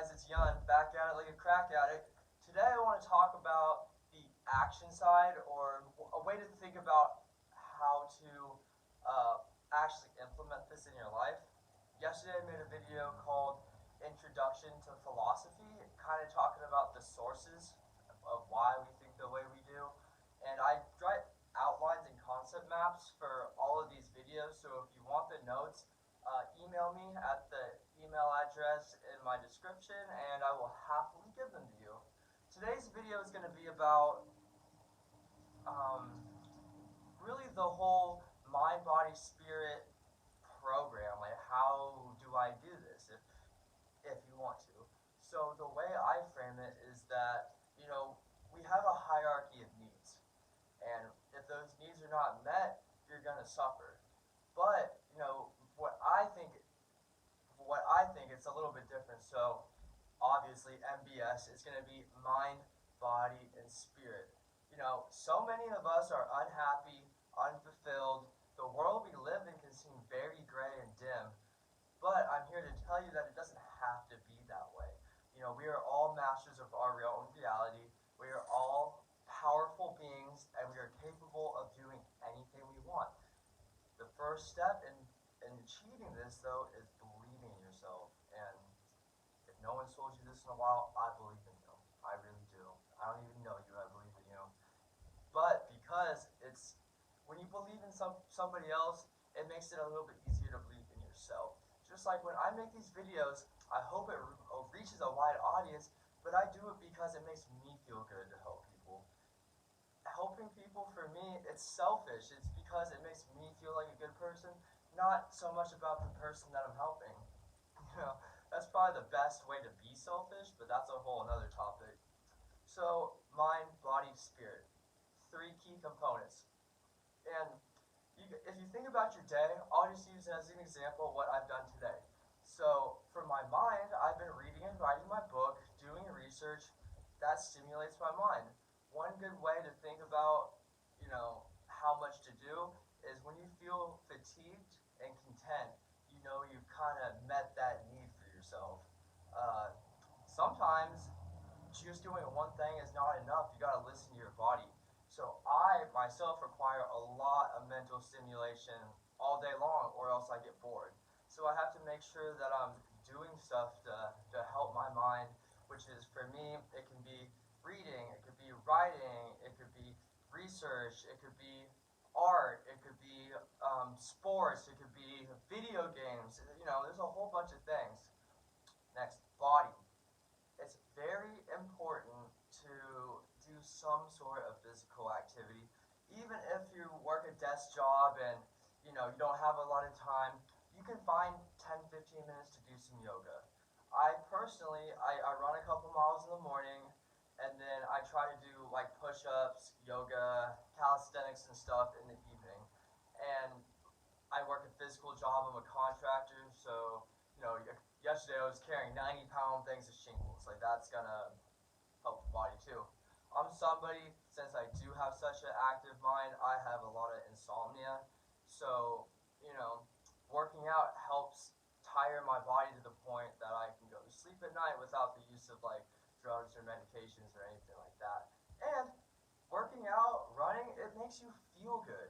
guys, it's Yun, back at it like a crack addict. Today I want to talk about the action side, or a way to think about how to uh, actually implement this in your life. Yesterday I made a video called Introduction to Philosophy, kind of talking about the sources of why we think the way we do. And I write outlines and concept maps for all of these videos, so if you want the notes, email me at the email address in my description and I will happily give them to you. Today's video is going to be about really the whole mind, body, spirit program. Like, how do I do this if you want to? So the way I frame it is that, we have a hierarchy of needs. And if those needs are not met, you're going to suffer. But, what I think it's a little bit different. So obviously MBS is going to be mind, body, and spirit. So many of us are unhappy, unfulfilled. The world we live in can seem very gray and dim. But I'm here to tell you that it doesn't have to be that way. We are all masters of our own reality. We are all powerful beings, and we are capable of doing anything we want. The first step in achieving this, though, is believing in yourself. And if no one's told you this in a while, I believe in you. I really do. I don't even know you, I believe in you. But because when you believe in somebody else, it makes it a little bit easier to believe in yourself. Just like when I make these videos, I hope it reaches a wide audience, but I do it because it makes me feel good to help people. Helping people, for me, it's selfish. It's because it makes me feel like a good person, not so much about the person that I'm helping. That's probably the best way to be selfish, but that's a whole another topic. So, mind, body, spirit. 3 key components. And if you think about your day, I'll just use it as an example of what I've done today. So, for my mind, I've been reading and writing my book, doing research. That stimulates my mind. One good way to think about, how much to do is when you feel fatigued and content, you've kind of met that need for yourself. Sometimes just doing one thing is not enough. You got to listen to your body. So I myself require a lot of mental stimulation all day long, or else I get bored. So I have to make sure that I'm doing stuff to help my mind, which is, for me, it can be reading, it could be writing, it could be research, it could be art, it could be sports, it could be video games. There's a whole bunch of things. Next, body. It's very important to do some sort of physical activity. Even if you work a desk job and you don't have a lot of time, you can find 10-15 minutes to do some yoga. I personally, I run a couple miles in the morning, and then I try to do like push-ups, yoga, calisthenics and stuff in the evening. And I work a physical job. I'm a contractor, so yesterday I was carrying 90-pound things of shingles. Like, that's gonna help the body too. I'm somebody, since I do have such an active mind, I have a lot of insomnia. So, working out helps tire my body to the point that I can go to sleep at night without the use of like drugs or medications or anything like that. And working out, running, it makes you feel good.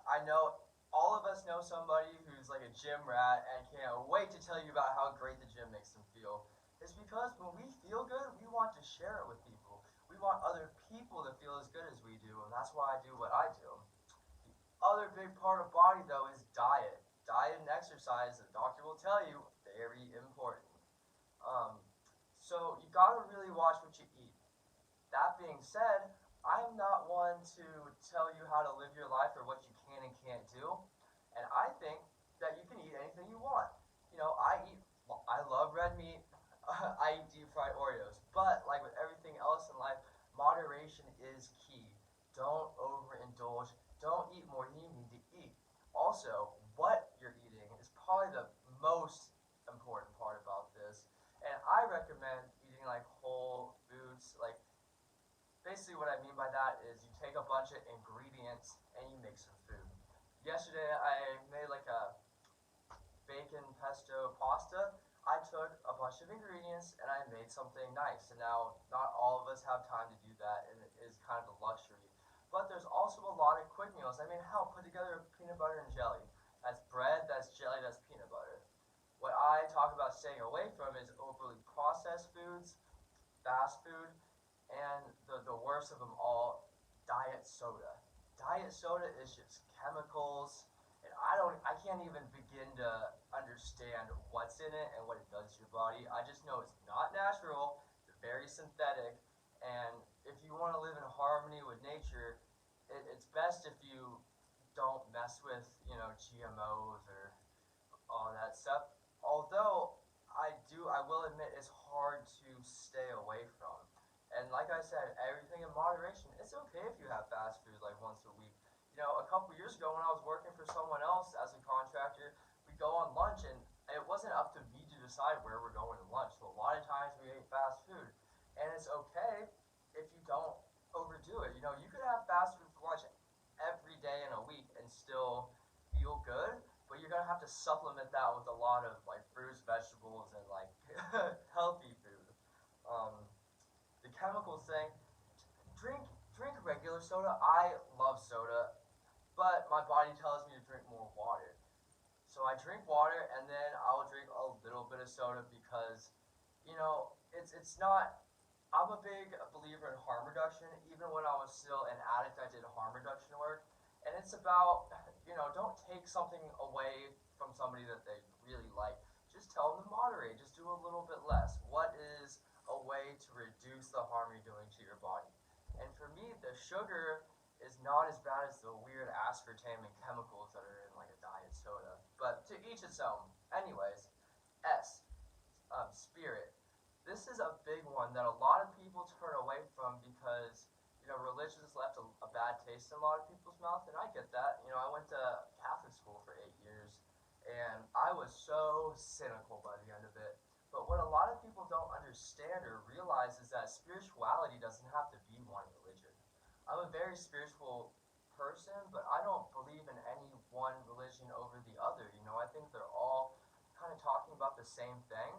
I know all of us know somebody who's like a gym rat and can't wait to tell you about how great the gym makes them feel. It's because when we feel good, we want to share it with people. We want other people to feel as good as we do, and that's why I do what I do. The other big part of body, though, is diet. Diet and exercise, the doctor will tell you, very important. So you gotta really watch what you eat. That being said, I'm not one to tell you how to live your life or what you can and can't do. And I think that you can eat anything you want. I love red meat. I eat deep fried Oreos. But like with everything else in life, moderation is key. Don't overindulge. Don't eat more than you need to eat. Also, what you're eating is probably the most important part about this. And I recommend eating like whole foods. Like, basically what I mean by that is you take a bunch of ingredients and you make some food. Yesterday I made like a bacon pesto pasta. I took a bunch bunch of ingredients and I made something nice. And now, not all of us have time to do that, and it is kind of a luxury. But there's also a lot of quick meals. I mean, hell, put together peanut butter and jelly. That's bread, that's jelly, that's peanut butter. What I talk about staying away from is overly processed foods, fast food, and the worst of them all, diet soda. Diet soda is just chemicals, and I can't even begin to understand what's in it and what it does to your body. I just know it's not natural, it's very synthetic, and if you want to live in harmony with nature, it's best if you don't mess with, GMOs or all that stuff. Although I will admit it's hard to stay away from. And like I said, everything in moderation. It's okay if you have fast food like once a week. A couple years ago when I was working for someone else as a contractor, we go on lunch and it wasn't up to me to decide where we're going to lunch. So a lot of times we ate fast food. And it's okay if you don't overdo it. You could have fast food for lunch every day in a week and still feel good, but you're gonna have to supplement that with a lot of like fruits, vegetables, and like healthy food. Um, the chemicals thing, drink regular soda. I love soda, but my body tells me to drink more water. So I drink water and then I'll drink a little bit of soda because, it's not. I'm a big believer in harm reduction. Even when I was still an addict, I did harm reduction work, and it's about, don't take something away from somebody that they really like. Just tell them to moderate. Just do a little bit less. What is a way to reduce the harm you're doing to your body? And for me, the sugar is not as bad as the weird aspartame and chemicals that are in like a diet soda. But to each its own. Anyways, S, spirit. This is a big one that a lot of people turn away from because, religion has left a bad taste in a lot of people's mouth, and I get that. I went to Catholic school for 8 years, and I was so cynical by the end of it. But what a lot of people don't understand or realize is that spirituality doesn't have to be one religion. I'm a very spiritual person, but I don't believe in any one religion over the other. I think they're all kind of talking about the same thing,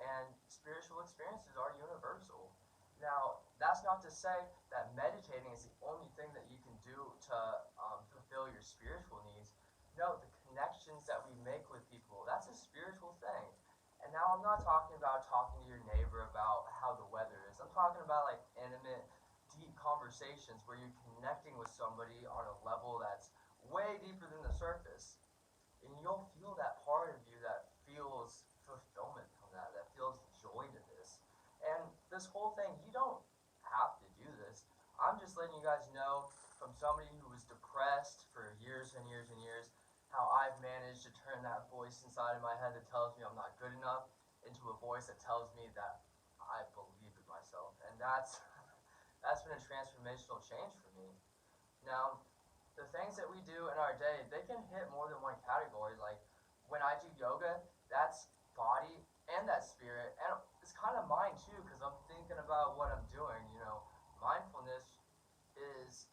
and spiritual experiences are universal. Now, that's not to say that meditating is the only thing that you can do to fulfill your spiritual needs. No, the connections that we make with people, that's a spiritual thing. And now I'm not talking about talking to your neighbor about how the weather is. I'm talking about like intimate, deep conversations where you're connecting with somebody on a level that's way deeper than the surface. And you'll feel that part of you that feels fulfillment from that feels joy to this. And this whole thing, you don't have to do this. I'm just letting you guys know from somebody who was depressed for years and years and years how I've managed to turn that voice inside of my head that tells me I'm not good enough into a voice that tells me that I believe in myself. And that's been a transformational change for me. Now, the things that we do in our day, they can hit more than one category. Like when I do yoga, that's body and that spirit, and it's kind of mind too, because I'm thinking about what I'm doing. Mindfulness is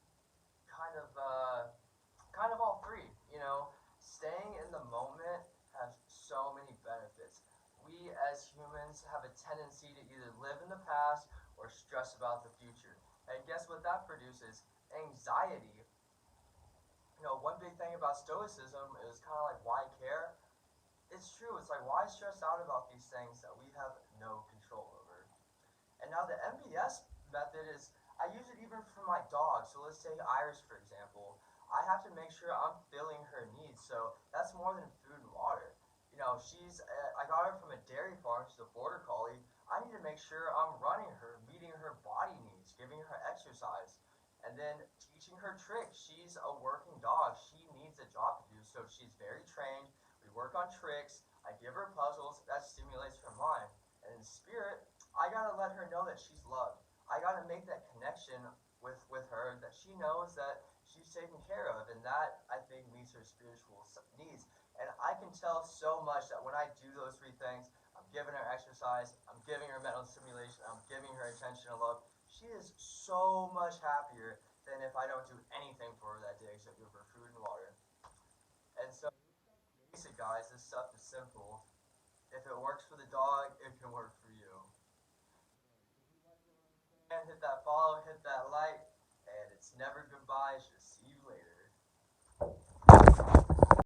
kind of all three. Staying in the moment has so many benefits. We as humans have a tendency to either live in the past or stress about the future. And guess what that produces? Anxiety. One big thing about stoicism is kind of like, why care? It's true. It's like, why stress out about these things that we have no control over? And now the MBS method is, I use it even for my dog. So let's say Iris, for example. I have to make sure I'm filling her needs. So that's more than food and water. I got her from a dairy farm. She's a border collie. I need to make sure I'm running her, meeting her body needs, giving her exercise, and then teaching her tricks. She's a working dog. She needs a job to do. So she's very trained. We work on tricks. I give her puzzles. That stimulates her mind. And in spirit, I gotta let her know that she's loved. I gotta make that connection with her, that she knows that she's taken care of, and that I think meets her spiritual needs. And I can tell so much that when I do those three things, I'm giving her exercise, I'm giving her mental stimulation, I'm giving her attention and love. She is so much happier than if I don't do anything for her that day except give her food and water. And so, basic guys, this stuff is simple. If it works for the dog, it it can work for you. And hit that follow, hit that like, and it's never goodbye, it's just